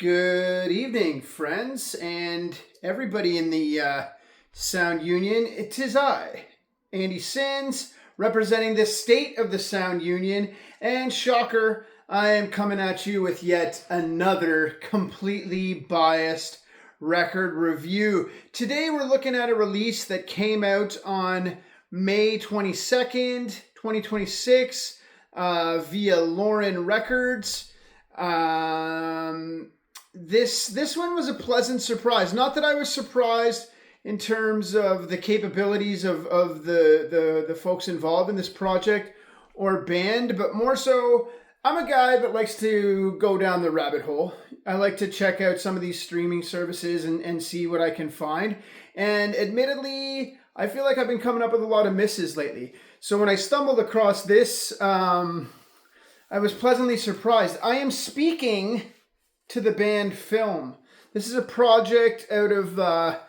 Good evening, friends, and everybody in the Sound Union. It is I, Andy Sins, representing the state of the Sound Union, and shocker, I am coming at you with yet another completely biased record review. Today we're looking at a release that came out on May 22nd, 2026, via Lauren Records. This one was a pleasant surprise. Not that I was surprised in terms of the capabilities of the folks involved in this project or band, but more so, I'm a guy that likes to go down the rabbit hole. I like to check out some of these streaming services and see what I can find. And admittedly, I feel like I've been coming up with a lot of misses lately. So when I stumbled across this, I was pleasantly surprised. I am speaking to the band Film. This is a project out of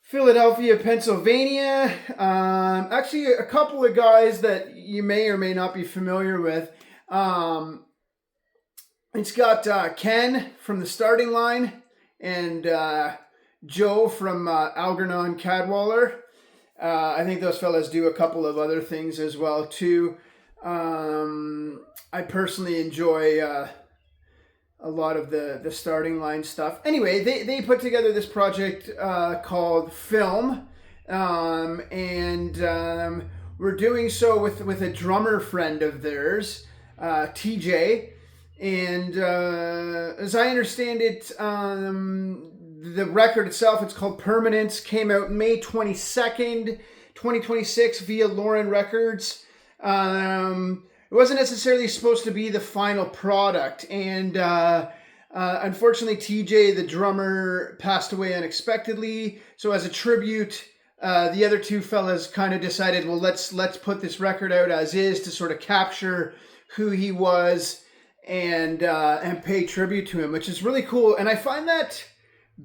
Philadelphia, Pennsylvania. Actually, a couple of guys that you may or may not be familiar with. It's got Ken from the Starting Line and Joe from Algernon Cadwallader. I think those fellas do a couple of other things as well too. I personally enjoy a lot of the Starting Line stuff. Anyway, they put together this project called Film, and we're doing so with a drummer friend of theirs, TJ. And as I understand it, the record itself, it's called Permanence, came out May 22nd, 2026 via Lauren Records. It wasn't necessarily supposed to be the final product, and unfortunately TJ, the drummer, passed away unexpectedly. So as a tribute, the other two fellas kind of decided, well, let's put this record out as is to sort of capture who he was and pay tribute to him, which is really cool. And I find that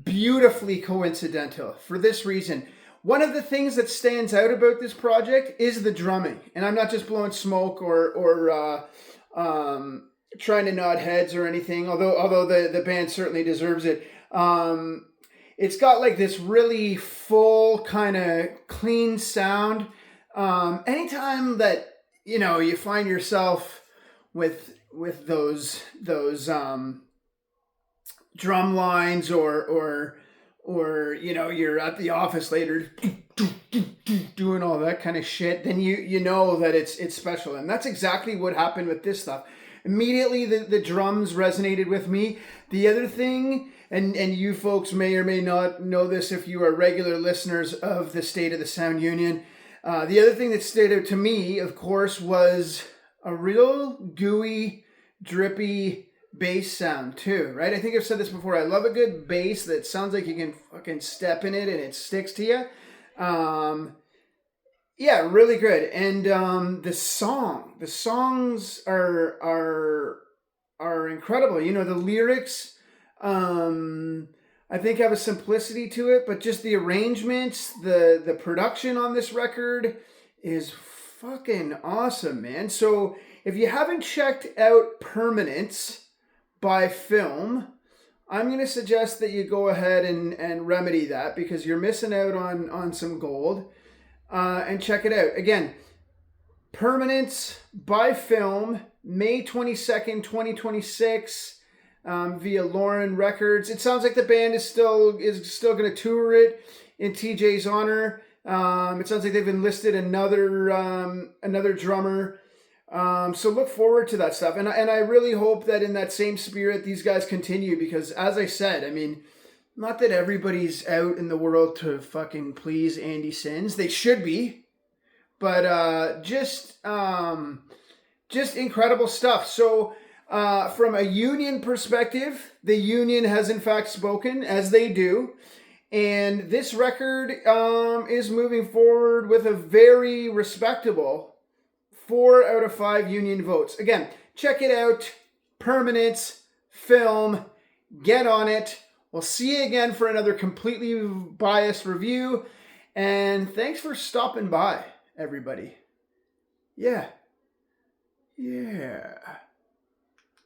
beautifully coincidental for this reason. One of the things that stands out about this project is the drumming. And I'm not just blowing smoke or trying to nod heads or anything, although the band certainly deserves it. It's got like this really full kind of clean sound. Anytime that, you find yourself with those drum lines or you're at the office later doing all that kind of shit, then you know that it's special. And that's exactly what happened with this stuff. Immediately the drums resonated with me. The other thing, and you folks may or may not know this if you are regular listeners of the State of the Sound Union, the other thing that stood out to me, of course, was a real gooey, drippy bass sound too, right? I think I've said this before. I love a good bass that sounds like you can fucking step in it and it sticks to you. Yeah, really good. And the songs are incredible. The lyrics, I think have a simplicity to it, but just the arrangements, the production on this record is fucking awesome, man. So if you haven't checked out Permanence by Film, I'm going to suggest that you go ahead and remedy that, because you're missing out on some gold, and check it out. Again, Permanence by Film, May 22nd, 2026, via Lauren Records. It sounds like the band is still going to tour it in TJ's honor. It sounds like they've enlisted another drummer. So look forward to that stuff. And I really hope that in that same spirit, these guys continue, because as I said, I mean, not that everybody's out in the world to fucking please Andy Sins. They should be, but, just incredible stuff. So, from a union perspective, the union has in fact spoken, as they do. And this record, is moving forward with a very respectable 4 out of 5 union votes. Again, check it out. Permanence, Film, get on it. We'll see you again for another completely biased review. And thanks for stopping by, everybody. Yeah.